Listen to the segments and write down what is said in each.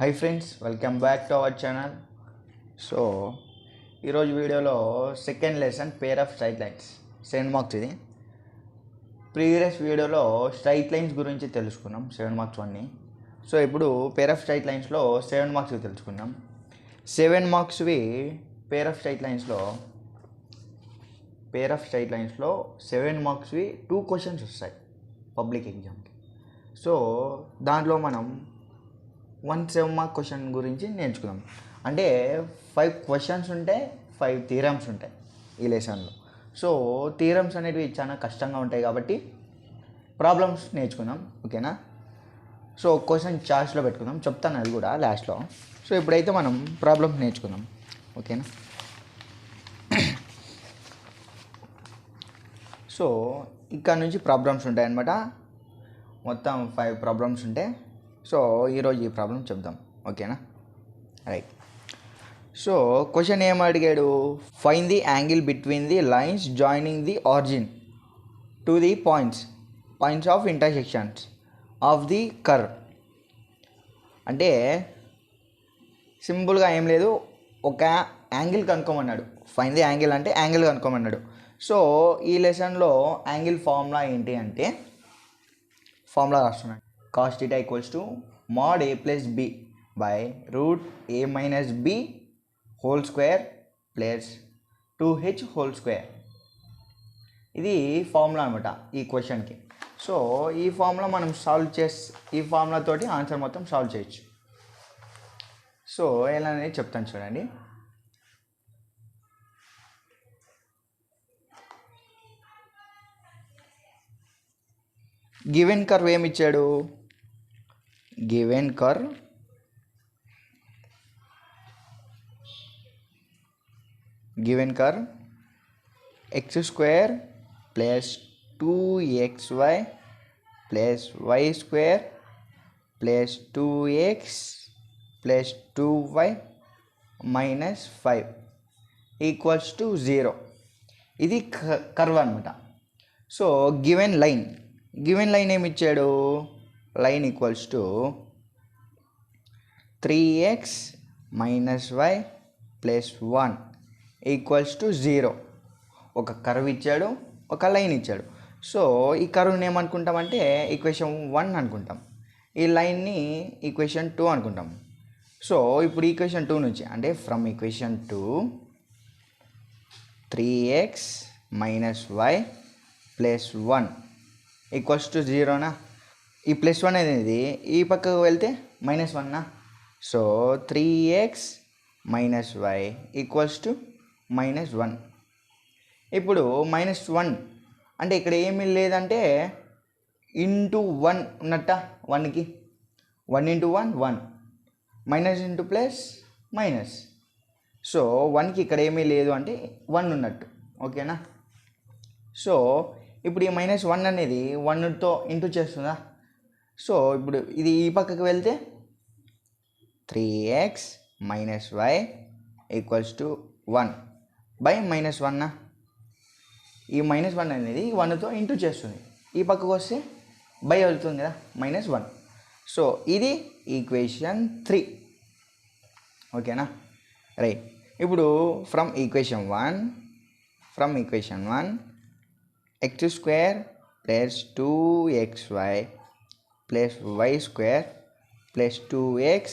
Hi friends, welcome back to our channel. So ఈరోజు వీడియోలో second lesson pair of straight lines 7 marks. ఇది previous వీడియోలో straight lines గురించి తెలుసుకున్నాం 7 మార్క్స్ అన్నీ. సో ఇప్పుడు పేర్ ఆఫ్ స్ట్రైట్ లైన్స్లో 7 మార్క్స్వి తెలుసుకున్నాం. 7 మార్క్స్వి పేర్ ఆఫ్ స్ట్రైట్ లైన్స్లో 7 మార్క్స్వి 2 క్వశ్చన్స్ వస్తాయి పబ్లిక్ ఎగ్జామ్కి. సో దాంట్లో మనం 1 7 మార్క్ క్వశ్చన్ గురించి నేర్చుకుందాం. అంటే 5 క్వశ్చన్స్ ఉంటాయి, 5 థీరమ్స్ ఉంటాయి ఈ లెసన్లో. సో థీరమ్స్ అనేవి చాలా కష్టంగా ఉంటాయి కాబట్టి ప్రాబ్లమ్స్ నేర్చుకుందాం, ఓకేనా. సో క్వశ్చన్ చార్ట్స్లో పెట్టుకుందాం, చెప్తాను అది కూడా లాస్ట్లో. సో ఇప్పుడైతే మనం ప్రాబ్లమ్స్ నేర్చుకుందాం, ఓకేనా. సో ఇక్కడ నుంచి ప్రాబ్లమ్స్ ఉంటాయన్నమాట. మొత్తం 5 ప్రాబ్లమ్స్ ఉంటాయి. సో ఈరోజు ఈ ప్రాబ్లం చెప్దాం, ఓకేనా. రైట్. సో క్వశ్చన్ ఏం అడిగాడు? Find the angle between the lines joining the origin to the points of intersections of the curve. అంటే సింపుల్గా ఏం లేదు, ఒక యాంగిల్ కనుక్కోమన్నాడు. ఫైండ్ ది యాంగిల్ అంటే యాంగిల్ కనుక్కోమన్నాడు. సో ఈ లెసన్లో యాంగిల్ ఫార్ములా ఏంటి అంటే, ఫార్ములా రాస్తున్నాడు. cos theta equals to mod a plus b by root a minus b whole square plus 2h whole square. ఇది ఫార్ములా అనమాట ఈ క్వశ్చన్కి. సో ఈ ఫార్ములా మనం ఈ ఫార్ములా తోటి ఆన్సర్ మొత్తం సాల్వ్ చేయొచ్చు. సో ఎలా అనేది చెప్తాను చూడండి. గివెన్ కర్వ్ ఏమి ఇచ్చాడు? Given curve x square plus 2xy plus y square plus 2x plus 2y minus 5 equals to 0. ఇది కర్వ్ అనమాట. సో గివెన్ లైన్ ఏమి ఇచ్చాడు? Line equals to 3x minus y plus 1 equals to 0. ఒక curve ఇచ్చాడు, ఒక line ఇచ్చాడు. So ఈ కర్వ్ని ఏమనుకుంటామంటే ఈక్వేషన్ 1 అనుకుంటాం, ఈ లైన్ని ఈక్వేషన్ 2 అనుకుంటాం. సో ఇప్పుడు ఈక్వేషన్ 2 నుంచి, అంటే from equation 2 3x minus y plus 1 equals to 0నా? ఈ ప్లస్ 1 అనేది ఈ పక్కకు వెళ్తే -1నా? So 3x minus y equals to -1. ఇప్పుడు -1 అంటే ఇక్కడ ఏమీ లేదంటే ఇంటూ 1 ఉన్నట్ట. 1కి 1 × 1 1, minus into plus minus. So 1కి ఇక్కడ ఏమీ లేదు అంటే 1 ఉన్నట్టు, ఓకేనా. సో ఇప్పుడు ఈ -1 అనేది 1తో ఇంటూ చేస్తుందా? సో ఇప్పుడు ఇది ఈ పక్కకు వెళ్తే 3x minus y equals to 1 by -1నా? ఈ -1 అనేది 1తో ఇంటూ చేస్తుంది, ఈ పక్కకు వస్తే బై వెళ్తుంది కదా, -1. సో ఇది ఈక్వేషన్ 3, ఓకేనా. రైట్. ఇప్పుడు from equation 1 x square plus 2xy plus y square plus 2x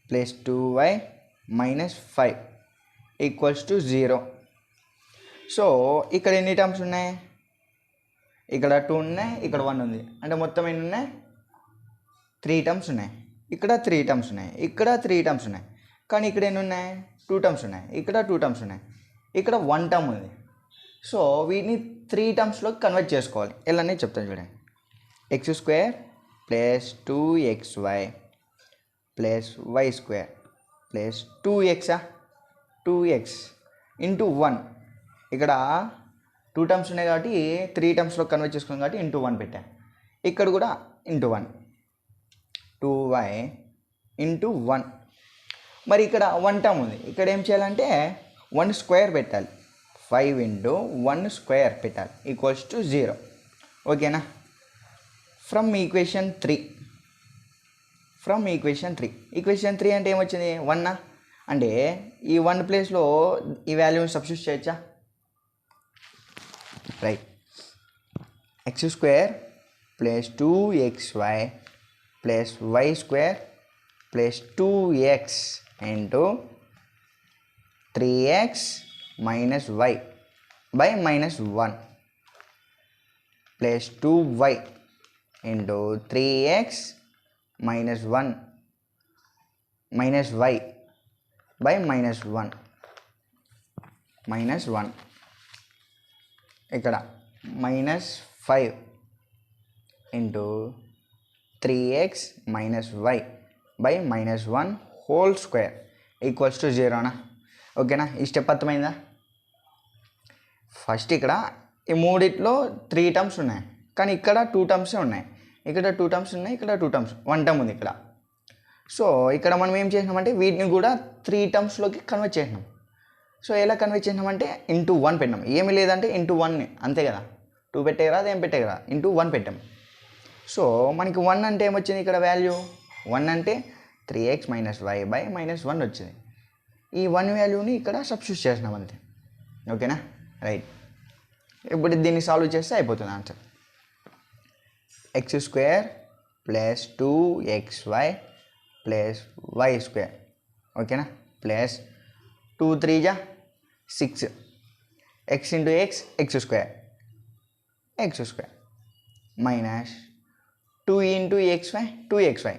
plus 2y minus 5 equals to 0. So ఇక్కడ ఎన్ని టర్మ్స్ ఉన్నాయి? ఇక్కడ 2 ఉన్నాయి, ఇక్కడ 1 ఉంది. అంటే మొత్తం ఎన్ని ఉన్నాయి? 3 టర్మ్స్ ఉన్నాయి. ఇక్కడ 3 టర్మ్స్ ఉన్నాయి, ఇక్కడ 3 టర్మ్స్ ఉన్నాయి. కానీ ఇక్కడ ఎన్ని ఉన్నాయి? 2 టర్మ్స్ ఉన్నాయి, ఇక్కడ 2 టర్మ్స్ ఉన్నాయి, ఇక్కడ 1 టర్మ్ ఉంది. సో వీటిని 3 టర్మ్స్లోకి కన్వర్ట్ చేసుకోవాలి. ఎలానే చెప్తాను చూడండి. x square plus 2xy plus y square plus 2x into 1. ఇక్కడ 2 టర్మ్స్ ఉన్నాయి కాబట్టి 3 టర్మ్స్లో కన్వర్ట్ చేసుకున్నాం కాబట్టి ఇంటూ 1 పెట్టాను. ఇక్కడ కూడా ఇంటూ 1, 2y ఇంటూ 1. మరి ఇక్కడ 1 టర్మ్ ఉంది, ఇక్కడ ఏం చేయాలంటే 1 స్క్వేర్ పెట్టాలి. 5 × 1 స్క్వేర్ పెట్టాలి ఈక్వల్స్ టు 0, ఓకేనా. From equation 3 from equation 3. Equation 3 అంటే ఏమొచ్చింది 1 అంటే ఈ 1 ప్లేస్లో ఈ వాల్యూని సబ్స్టిట్యూట్ చేయొచ్చా? Right. X square plus 2xy plus y square plus 2x into 3x minus y by minus 1 plus 2y into 3x minus 1 minus y by minus 1 minus 1 ఇక్కడ minus 5 into 3x minus y by minus 1 whole square equals to 0నా? ఓకేనా? ఈ step అర్థమైందా? First ఇక్కడ ఈ మూడిట్లో 3 terms ఉన్నాయి, కానీ ఇక్కడ 2 టర్మ్సే ఉన్నాయి. ఇక్కడ 2 టర్మ్స్ ఉన్నాయి, ఇక్కడ 2 టర్మ్స్, 1 టర్మ్ ఉంది ఇక్కడ. సో ఇక్కడ మనం ఏం చేసినామంటే వీటిని కూడా 3 టర్మ్స్లోకి కన్వర్ట్ చేసినాం. సో ఎలా కన్వర్ట్ చేసినామంటే ఇంటూ 1 పెట్టినాం. ఏమీ లేదంటే ఇంటూ 1 అంతే కదా, 2 పెట్టే కదా, అదేం పెట్టే కదా, ఇంటూ 1 పెట్టాం. సో మనకి 1 అంటే ఏమొచ్చింది ఇక్కడ వాల్యూ? 1 అంటే 3x minus y by minus 1 వచ్చింది. ఈ 1 వాల్యూని ఇక్కడ సబ్స్టిట్యూట్ చేసినాం అంతే. ఓకేనా? రైట్. ఇప్పుడు దీన్ని సాల్వ్ చేస్తే అయిపోతుంది answer. X square plus 2xy plus y square. ఓకేనా? ప్లస్ 2 3 జా 6 x into x x square minus 2 into xy 2xy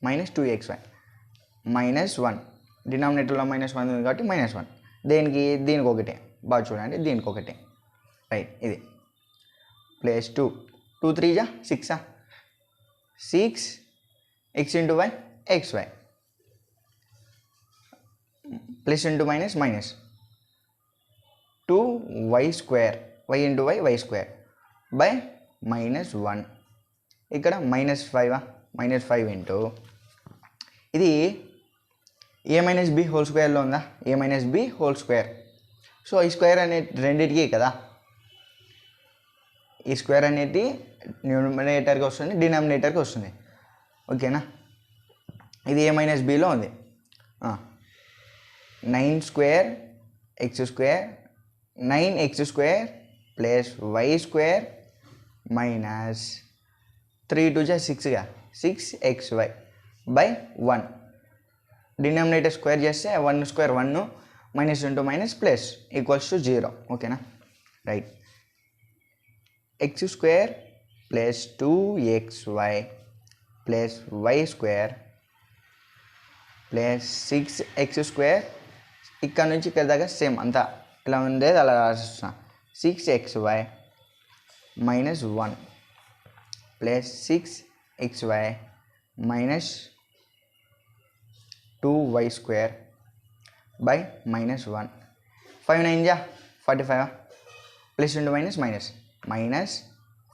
minus 2xy minus 1. డినామినేటర్లో మైనస్ 1 ఉంది కాబట్టి మైనస్ 1. దీనికి ఒకటే, బాగా చూడండి, దీనికి ఒకటే. రైట్. ఇది ప్లస్ 2 2 3 జా 6 6 x into y xy plus into minus minus 2y square y into y square by minus 1. ఇక్కడ మైనస్ 5 మైనస్ 5 ఇంటూ ఇది ఏ మైనస్ బి హోల్ స్క్వేర్లో ఉందా, a minus b whole square. So ఈ square అనేది రెండింటికి కదా, ఈ స్క్వేర్ అనేది న్యూమరేటర్కి వస్తుంది, డినామినేటర్కి వస్తుంది. ఓకేనా? ఇది ఏ మైనస్ బిలో ఉంది. 9 square x square 9x square plus y square minus 3 2 జా 6గా 6xy బై 1. డినామినేటర్ స్క్వేర్ చేస్తే 1 square 1 minus into minus plus equals to 0. ఓకేనా? Right. X square plus 2xy plus y square plus 6x square. ఇక్కడ నుంచి ఇక్కడ దాకా same అంతా ఇలా ఉండేది అలా రాసిస్తున్నా. 6xy minus 1 plus 6xy minus 2y square by minus 1. 5 9 జా 45 plus into minus minus minus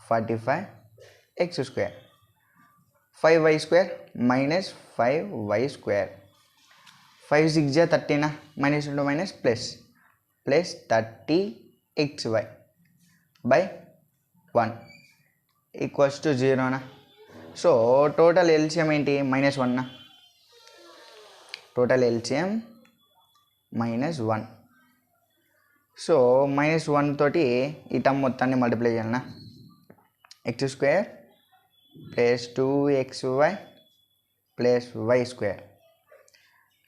45x square 5y square minus 5y square 5 6 జా 13 minus into minus plus plus 30xy by 1 equals to 0నా? So total LCM ఏంటి? Minus 1. Total LCM minus 1. So minus 1 తోటి ఈ term మొత్తాన్ని multiply చేయాలన్నా. X square plus 2xy plus y square.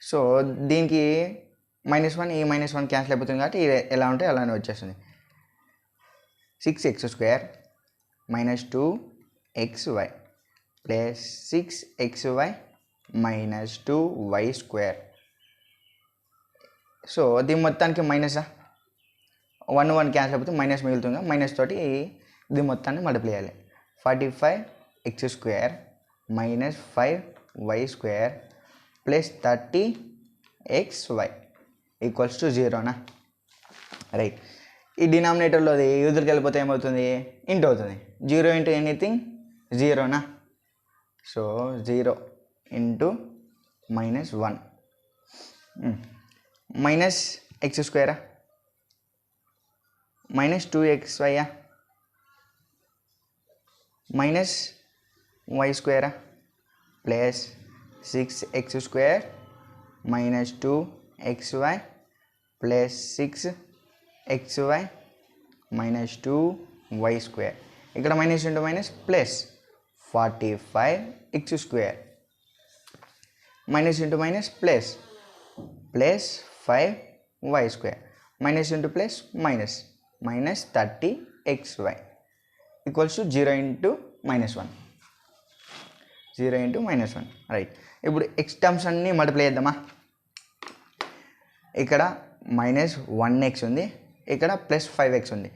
So దీనికి minus 1 ఈ minus 1 cancel అయిపోతుంది కాబట్టి ఎలా ఉంటే అలానే వచ్చేస్తుంది. 6x square minus 2xy plus 6xy minus 2y square. So దీని మొత్తానికి మైనస్ 1 1 క్యాన్సిల్ అయిపోతే మైనస్ మిగులుతుంది. మైనస్ తోటి దీని మొత్తాన్ని మల్టిప్లై చేయాలి. 45x square minus 5y square plus 30xy equals to 0నా? రైట్. ఈ డినామినేటర్లో అది ఎదురుకి వెళ్ళిపోతే ఏమవుతుంది? ఇంటూ అవుతుంది. 0 ఇంటూ ఎనీథింగ్ 0నా? So 0 into minus 1 minus x స్క్వేరా మైనస్ 2xy మైనస్ వై స్క్వేరా plus 6x² minus 2xy plus 6xy minus 2y². ఇక్కడ minus into minus plus 45x² minus into minus plus 5y² minus into plus minus 30xy equals to 0 into -1. 0 into -1. Right. ఇప్పుడు X terms అన్నీ multiply చేద్దామా. ఇక్కడ -1x ఉంది, ఇక్కడ +5x ఉంది,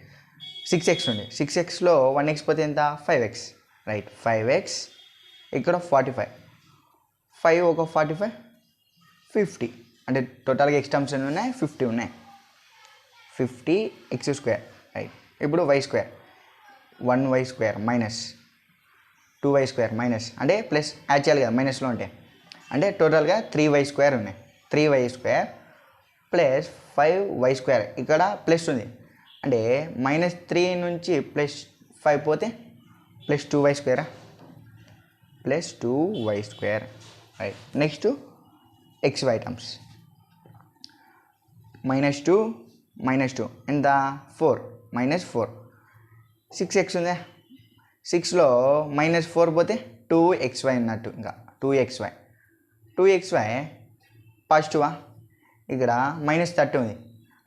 6x ఉంది. 6xలో 1x పోతే ఎంత? 5x. రైట్. 5x ఇక్కడ 45, 5 ఒక 45 50. అంటే టోటల్గా ఎక్స్ టర్మ్స్ ఎన్ని ఉన్నాయి? 50 ఉన్నాయి. 50x². రైట్. ఇప్పుడు y², 1y² minus 2y² minus అంటే ప్లస్ యాడ్ చేయాలి కదా మైనస్లో ఉంటే. అంటే టోటల్గా 3y² ఉన్నాయి. 3y² plus 5y². ఇక్కడ ప్లస్ ఉంది అంటే -3 నుంచి +5 పోతే +2y². +2y². Right. Next xy terms. -2 -2 ఎంత? 4 -4. 6x ఉంది, 6లో -4 పోతే 2xy ఉన్నట్టు. ఇంకా 2xy పాజిటివా. ఇక్కడ -30 ఉంది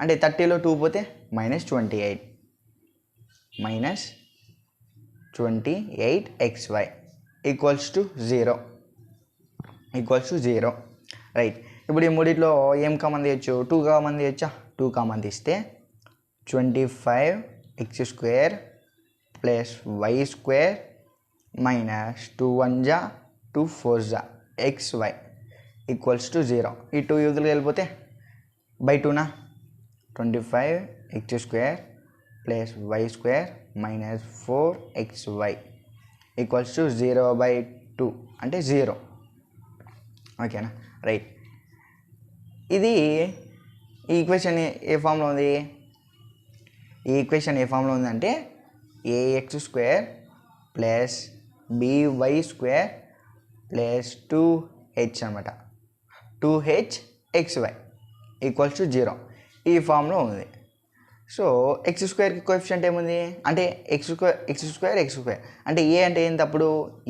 అంటే 30లో 2 పోతే -28. -28xy equals to 0. రైట్. ఇప్పుడు ఈ మూడిట్లో ఏం కామన్ తీయచ్చు? 2 కామన్ తీయచ్చా? 2 కామన్ తీస్తే 25x² ప్లస్ y² మైనస్ 2 1 జా 2 4 జా xy ఈక్వల్స్ టు 0. ఈ 2 యూదులు వెళ్ళిపోతే బై 2నా 25x² plus y² minus 4xy equals to 0/2 అంటే 0. ఓకేనా. రైట్. ఇది ఈ ఈక్వేషన్ ఏ ఫామ్లో ఉంది? ఈ ఈక్వేషన్ ఏ ఫామ్లో ఉందంటే ax² plus by² plus 2h అనమాట. 2hxy ఈక్వల్స్ టు 0 ఈ ఫామ్లో ఉంది. సో x²కి కోఎఫిషియంట్ ఏముంది అంటే x² అంటే a అంటే ఏంటి అప్పుడు?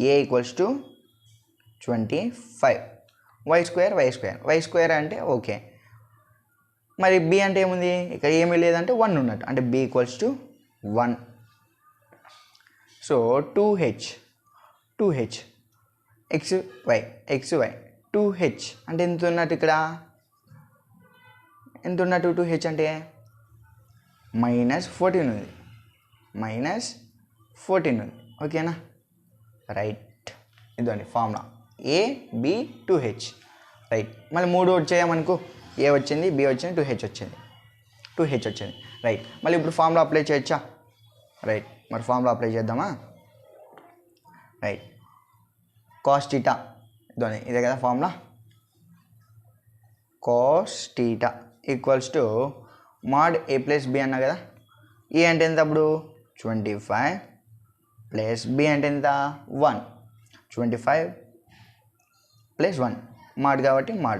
a ఈక్వల్స్ టు 25, y² అంటే ఓకే. మరి b అంటే ఏముంది? ఇక్కడ ఏమీ లేదంటే 1 ఉన్నట్టు అంటే b equals to 1. So 2h xy 2h అంటే ఎంత ఉన్నట్టు? ఇక్కడ ఎంత ఉన్నట్టు? 2h అంటే -14 ఉంది. -14 ఉంది. ఓకేనా. రైట్. ఇదండి ఫార్ములా AB 2h. రైట్. మళ్ళీ 3 వచ్చాయమనుకో, a వచ్చింది, b వచ్చింది, 2h వచ్చింది. రైట్. మళ్ళీ ఇప్పుడు ఫార్ములా అప్లై చేయొచ్చా? రైట్. మరి ఫార్ములా అప్లై చేద్దామా. రైట్. cos θ ఇదే కదా formula. cos θ equals to mod a plus b అన్నా కదా. ఏ అంటే ఎంత అప్పుడు? 25 ప్లస్ b అంటే ఎంత? 1. 25 ప్లస్ 1 mod కాబట్టి mod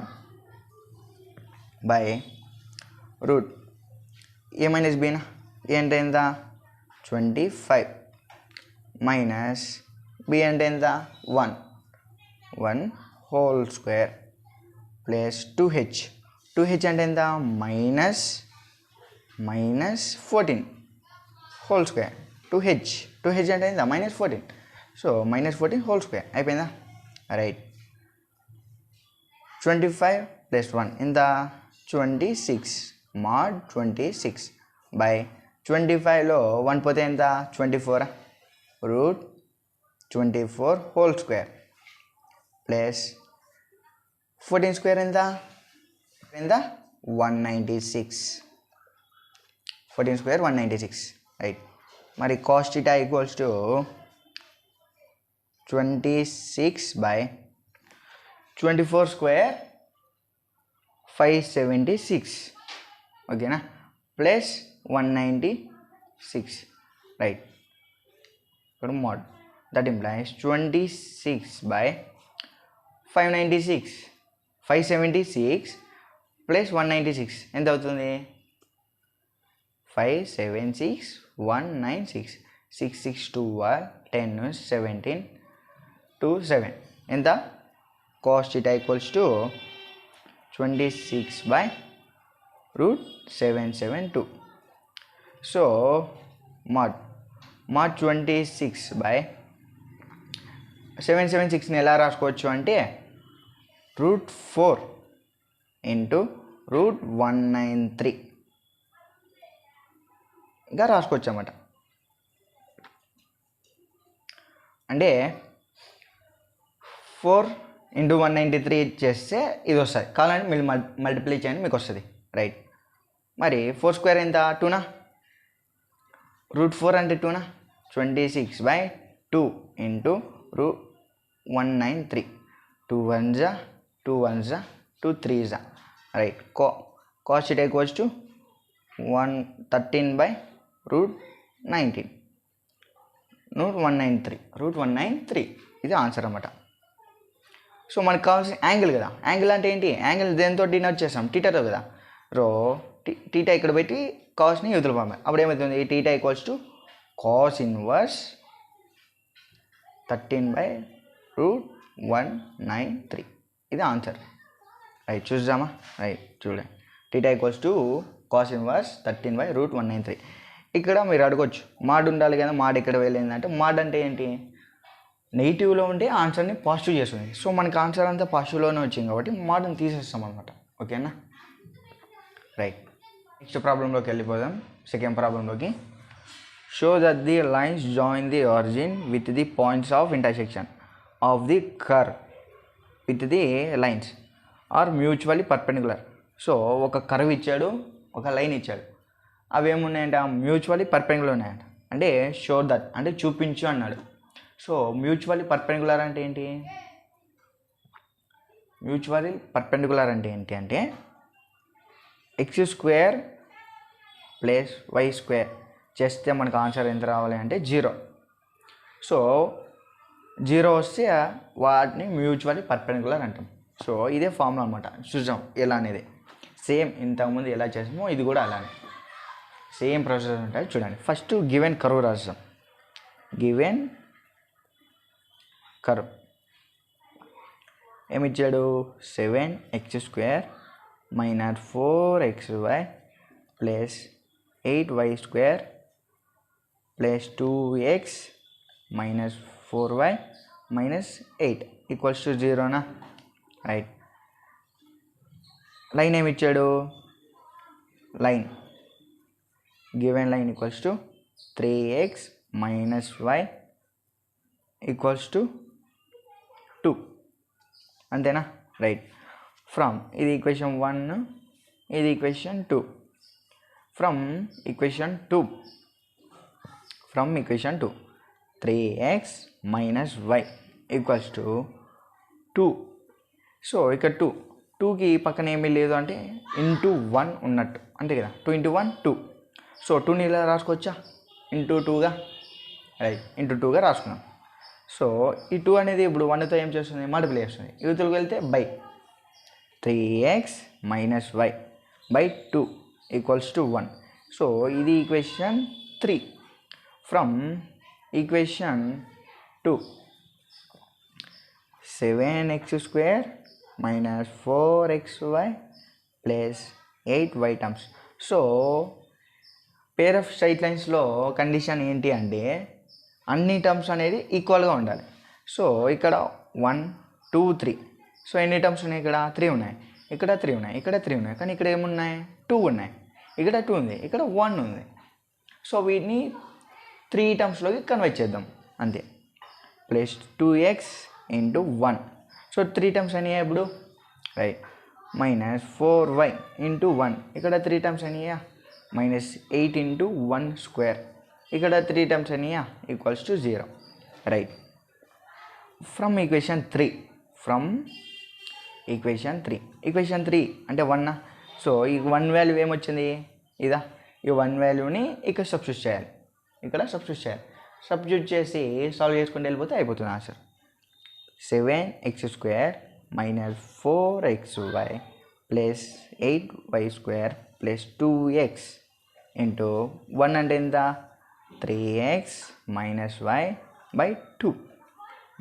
by root a minus బీనా. ఏ అంటే ఎంత? 25 మైనస్ b అంటే ఎంత? 1 హోల్ స్క్వేర్ ప్లస్ 2h అంటే ఎంత? -14 హోల్ స్క్వేర్. 2h అంటే ఎంత? -14. సో -14 హోల్ స్క్వేర్ అయిపోయిందా. రైట్. 25 ప్లస్ 1 ఎంత? 26 mod 26 బై 25లో 1 పోతే ఎంత? 24 root 24 whole square plus 14 square ఎంత? 196. 14 స్క్వేర్ 196. రైట్. మరి cos θ equals to 26 by 24 square 576. ఓకేనా. ప్లస్ 196. రైట్. ఇక్కడ mod that implies 26 by 596 576 plus 196 ఎంత అవుతుంది? 576 196 6 6 12 10 17 2 7 ఎంత? cos theta equals to 26/772. So mod 26/776ని ఎలా రాసుకోవచ్చు అంటే √4 ఇంటూ √193 ఇంకా రాసుకోవచ్చు అన్నమాట. అంటే 4 ఇంటూ 193 చేస్తే ఇది వస్తుంది. కావాలంటే మీరు మల్టిప్లై చేయండి, మీకు వస్తుంది. రైట్. మరి 4 స్క్వేర్ ఎంత? 2నా? √4 అంటే 2నా? 26/2 into √193 2 1s 2 1s 2 3s. Right. cos theta equals to 13/√19 √193 ఇది ఆన్సర్ అన్నమాట. సో మనకు కావాల్సిన యాంగిల్ కదా. యాంగిల్ అంటే ఏంటి? యాంగిల్ దేంతో డినోట్ చేస్తాం? టీటాతో కదా. టీటా ఇక్కడ పెట్టి కాస్ని యూతులు పంపాలి. అప్పుడు ఏమవుతుంది? Theta equals to cos inverse 13/√193 ఇది ఆన్సర్. రైట్. చూద్దామా? రైట్. చూడండి. Theta equals to cos inverse 13/√193. ఇక్కడ మీరు అడగొచ్చు మాడ్ ఉండాలి కదా, మాడ్ ఎక్కడ వెళ్ళిందంటే మాడ్ అంటే ఏంటి? నెగిటివ్లో ఉంటే ఆన్సర్ని పాజిటివ్ చేస్తుంది. సో మనకి ఆన్సర్ అంతా పాజిటివ్లోనే వచ్చింది కాబట్టి మాడ్ని తీసేస్తాం అనమాట. ఓకేనా? రైట్. నెక్స్ట్ ప్రాబ్లంలోకి వెళ్ళిపోదాం. సెకండ్ ప్రాబ్లంలోకి. Show that the lines join the origin with the points of intersection of the curve with the lines are mutually perpendicular. So ఒక కర్వ్ ఇచ్చాడు, ఒక లైన్ ఇచ్చాడు. అవి ఏమున్నాయంట? మ్యూచువల్లీ పర్పెండిక్యులర్ ఉన్నాయంట. అంటే షో దట్ అంటే చూపించు అన్నాడు. సో మ్యూచువల్లీ పర్పెండిక్యులర్ అంటే ఏంటి? మ్యూచువల్లీ పర్పెండిక్యులర్ అంటే ఏంటి అంటే x² ప్లస్ y² చేస్తే మనకు ఆన్సర్ ఎంత రావాలి అంటే 0. సో 0 వస్తే వాటిని మ్యూచువల్లీ పర్పెండిక్యులర్ అంటాం. సో ఇదే ఫార్ములా అనమాట. చూద్దాం ఎలా అనేది. సేమ్ ఇంతకుముందు ఎలా చేసామో ఇది కూడా అలానే సేమ్ ప్రాసెస్ ఉంటుంది. చూడండి. ఫస్ట్ గివెన్ కర్వ్ రాస్తాం. గివెన్ కర్వ్ ఏమిచ్చాడు? 7x² minus 4xy plus 8y² plus 2x minus 4y minus 8 equals to 0నా? రైట్. లైన్ ఏమిచ్చాడు? Line given line equals to 3x minus y equals to 2 అంతేనా? Right. From ఇది equation 1, ఇది equation 2. From equation 2 3x minus y equals to 2. So ఇక్కడ 2కి పక్కన ఏమీ లేదు అంటే ఇంటూ 1 ఉన్నట్టు అంతే కదా. 2 × 1 2. సో 2ని ఇలా రాసుకోవచ్చా? ఇంటూ 2గా. రైట్. ఇంటూ 2గా రాసుకున్నాం. సో ఈ 2 అనేది ఇప్పుడు 1తో ఏం చేస్తుంది? మల్టిప్లై చేస్తుంది. యూతులకు వెళ్తే by 3x minus y by 2 equals to 1. So ఇది equation 3. From equation 2 7x² minus 4xy plus 8y terms. So pair of straight లైన్స్లో కండిషన్ ఏంటి అంటే అన్ని టర్మ్స్ అనేది ఈక్వల్గా ఉండాలి. సో ఇక్కడ 1 2 3. సో ఎన్ని టర్మ్స్ ఉన్నాయి? ఇక్కడ 3 ఉన్నాయి, ఇక్కడ 3 ఉన్నాయి, ఇక్కడ 3 ఉన్నాయి. కానీ ఇక్కడ ఏమున్నాయి? 2 ఉన్నాయి. ఇక్కడ 2 ఉంది, ఇక్కడ 1 ఉంది. సో వీటిని 3 టర్మ్స్లోకి కన్వర్ట్ చేద్దాం అంతే. Plus 2x into 1. So 3 terms అయినాయా ఇప్పుడు? రైట్. Minus 4y into 1. ఇక్కడ 3 టర్మ్స్ అయినాయా? Minus 8 into 1 square. ఇక్కడ 3 టర్మ్స్ అయినాయా? Equals to 0. Right. From equation 3 equation 3 అంటే 1. సో ఈ 1 వాల్యూ ఏమొచ్చింది? ఇదా. ఈ 1 వాల్యూని ఇక్కడ సబ్స్టిట్యూట్ చేయాలి. సబ్స్టిట్యూట్ చేసి సాల్వ్ చేసుకుంటూ వెళ్ళిపోతే అయిపోతుంది answer. 7x² minus 4xy plus 8y square plus 2x into 1 అంటే ఎంత 3x minus y by 2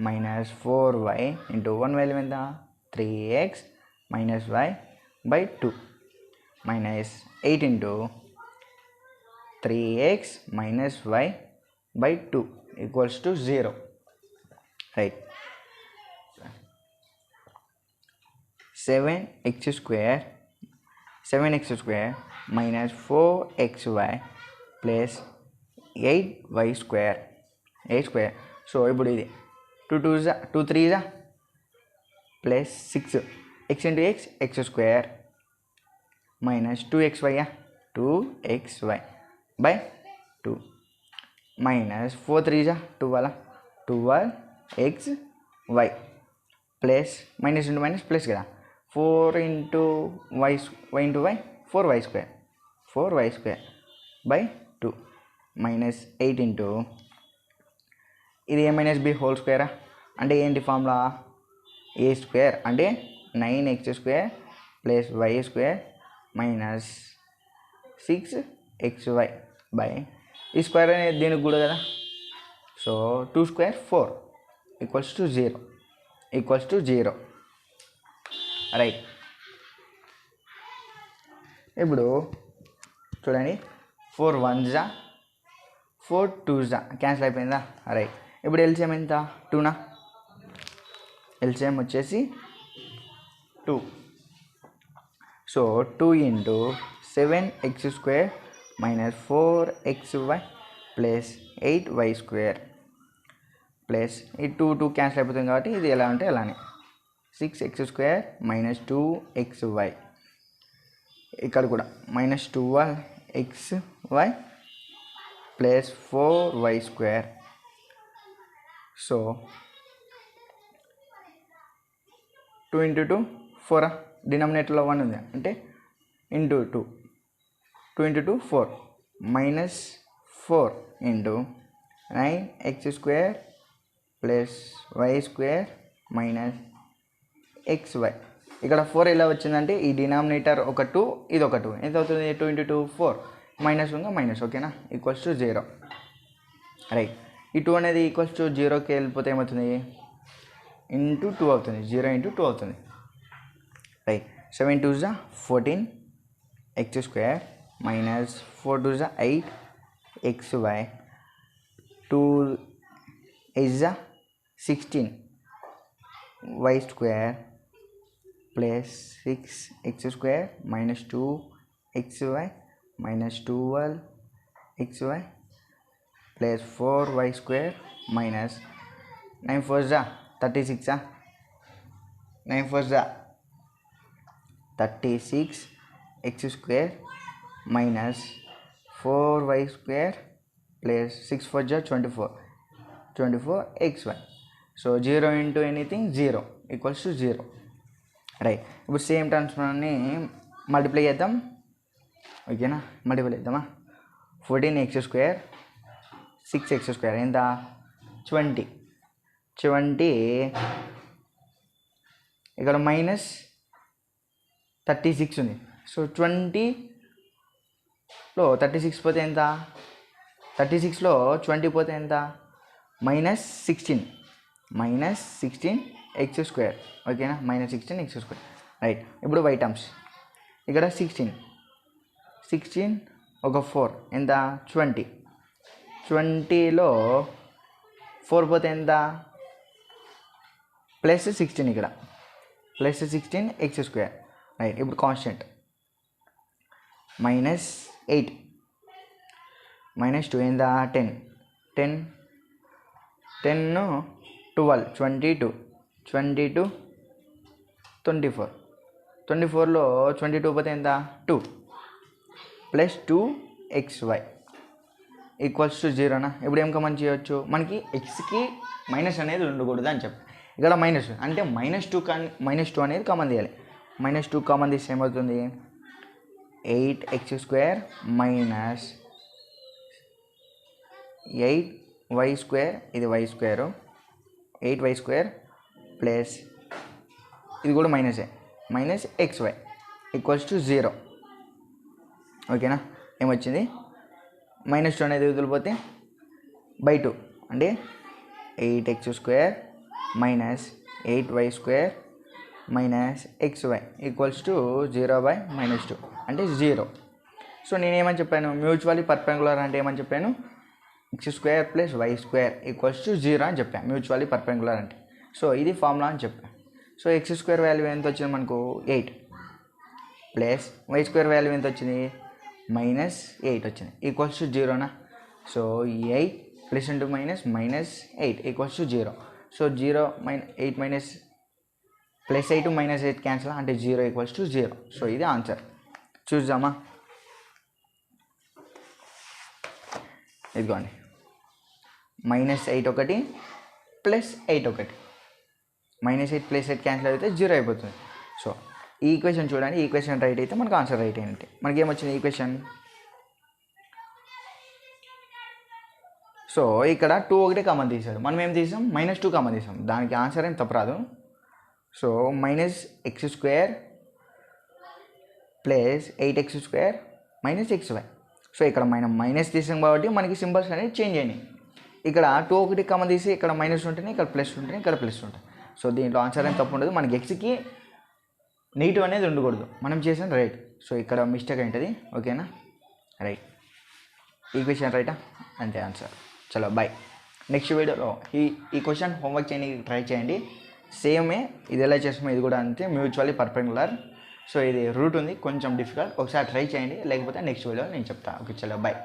minus 4y into 1 value ఎంత 3x minus y by 2 minus 8 into 3x minus y by 2 equals to 0. Right. 7x square minus 4xy plus 8y square so ఇప్పుడు ఇది 2 3 plus 6 x into x square minus 2xy 2xy by 2 minus 4 3 12xy plus minus into minus plus కదా 4 into y into y 4y square by 2 minus 8 into ఇది a minus b whole square అంటే ఏంటి formula a square అంటే 9x square plus y square minus 6xy by ఈ square అనేది దీనికి కూడా కదా so 2 square 4 equals to 0 right. ఇప్పుడు చూడండి 4 1s 4 2s క్యాన్సిల్ అయిపోయిందా రైట్. ఇప్పుడు ఎల్సిఎం ఎంత 2నా ఎల్సిఎం వచ్చేసి 2 so 2 into 7x square minus 4xy plus 8y square plus ఈ 2 క్యాన్సిల్ అయిపోతుంది కాబట్టి ఇది ఎలా ఉంటే అలానే 6x square minus 2xy ఇక్కడ కూడా minus 12xy plus 4y square so 2 into 2 4 డినామినేటర్లో 1 ఉంది అంటే into 2 into 2 4 minus 4 into 9x square plus y square minus xy ఇక్కడ 4 ఎలా వచ్చిందంటే ఈ డినామినేటర్ ఒక 2 ఇది ఒక 2 ఎంత అవుతుంది 2 into 2 4 మైనస్ ఇంకా మైనస్ ఓకేనా ఈక్వల్స్ టు 0 రైట్. ఈ 2 అనేది ఈక్వల్స్ టు 0కి వెళ్ళిపోతే ఏమవుతుంది ఇంటూ 2 అవుతుంది 0 into 2 అవుతుంది right. 7 2s 14 x square minus 4 2s 8 xy 2 is 16 y square plus 6x square minus 2xy minus 12xy plus 4y square minus 9 4s 36 9 4s 36 x square minus 4y square plus 6 4s 24xy so 0 into anything 0 equals to 0 right. ఇప్పుడు same ట్రాన్స్ఫార్మర్ని multiply చేద్దాం ఓకేనా multiply చేద్దామా 14x square 6x square ఎంత 20 ఇక్కడ minus 36 ఉంది so 20లో 36 పోతే ఎంత 36లో 20 పోతే ఎంత minus 16x square ఓకేనా minus 16x square రైట్. ఇప్పుడు y టర్మ్స్ ఇక్కడ 16 ఒక 4 ఎంత 20లో 4 పోతే ఎంత ప్లస్ 16 ఇక్కడ ప్లస్ 16x square రైట్. ఇప్పుడు కాన్స్టెంట్ minus 8 minus 2 ఎంత 10 12 22 24లో 22 పోతే ఎంత 2 ప్లస్ 2xy ఈక్వల్స్ టు 0నా. ఇప్పుడు ఏం కామన్ చేయవచ్చు మనకి ఎక్స్కి మైనస్ అనేది ఉండకూడదు అని చెప్పి ఇక్కడ మైనస్ అంటే -2 అనేది కామన్ తీయాలి. -2 కామన్ తీస్తే ఏమవుతుంది 8x square minus 8y square ఇది y square 8y square plus ఇది కూడా మైనసే, మైనస్ XY ఈక్వల్స్ టు 0. ఓకేనా, ఏమొచ్చింది -2 అనేది వదిలిపోతే /2 అంటే 8x² minus 8y² minus XY equals to 0/-2 అంటే 0. సో నేనేమని చెప్పాను, మ్యూచువల్లీ పర్పెంగులర్ అంటే ఏమని చెప్పాను, x² + y² ఈక్వల్స్ టు 0 అని చెప్పాను మ్యూచువల్లీ పర్పెంగులర్ అంటే. సో ఇది ఫార్ములా అని చెప్పాను. సో x² వాల్యూ ఎంత వచ్చింది మనకు 8 ప్లస్ y² వాల్యూ ఎంత వచ్చింది -8 వచ్చింది ఈక్వల్స్ టు 0నా. So 8 plus into -8 equals to 0. So 0 8 minus +8 -8 cancel అంటే 0 ఈక్వల్స్ టు 0. సో ఇది ఆన్సర్. చూద్దామా, ఇదిగోండి -8 ఒకటి +8 ఒకటి, -8 +8 క్యాన్సిల్ అయితే 0 అయిపోతుంది. సో ఈ ఈక్వేషన్ చూడండి, ఈ ఈక్వేషన్ రైట్ అయితే మనకు ఆన్సర్ రైట్ అయినట్టే. మనకి ఏమొచ్చింది ఈక్వేషన్, సో ఇక్కడ 2 ఒకటే కామన్ తీసాడు, మనం ఏం తీసాం -2 కామన్ తీసాం, దానికి ఆన్సర్ ఏం తప్పరాదు. So -x² plus 8x² -xy. So ఇక్కడ మనం మైనస్ తీసాం కాబట్టి మనకి సింబల్స్ అనేది చేంజ్ అయినాయి. ఇక్కడ 2 ఒకటి కామన్ తీసి ఇక్కడ మైనస్ ఉంటుంది, ఇక్కడ ప్లస్ ఉంటుంది, ఇక్కడ ప్లస్ ఉంటుంది. సో దీంట్లో ఆన్సర్ ఏం తప్పు ఉండదు, మనకి ఎక్స్కి నెగిటివ్ అనేది ఉండకూడదు, మనం చేసిన రైట్. సో ఇక్కడ మిస్టేక్ ఏంటది, ఓకేనా, రైట్ ఈక్వేషన్ రైటా, అంతే ఆన్సర్. చలో బాయ్. నెక్స్ట్ వీడియోలో ఈ క్వశ్చన్ హోంవర్క్ చేయడానికి ట్రై చేయండి. సేమే ఇది ఎలా చేస్తామో ఇది కూడా అంతే, మ్యూచువల్లీ పర్పెంగులర్. సో ఇది రూట్ ఉంది కొంచెం డిఫికల్ట్, ఒకసారి ట్రై చేయండి, లేకపోతే నెక్స్ట్ వీడియోలో నేను చెప్తాను. ఓకే చలో బాయ్.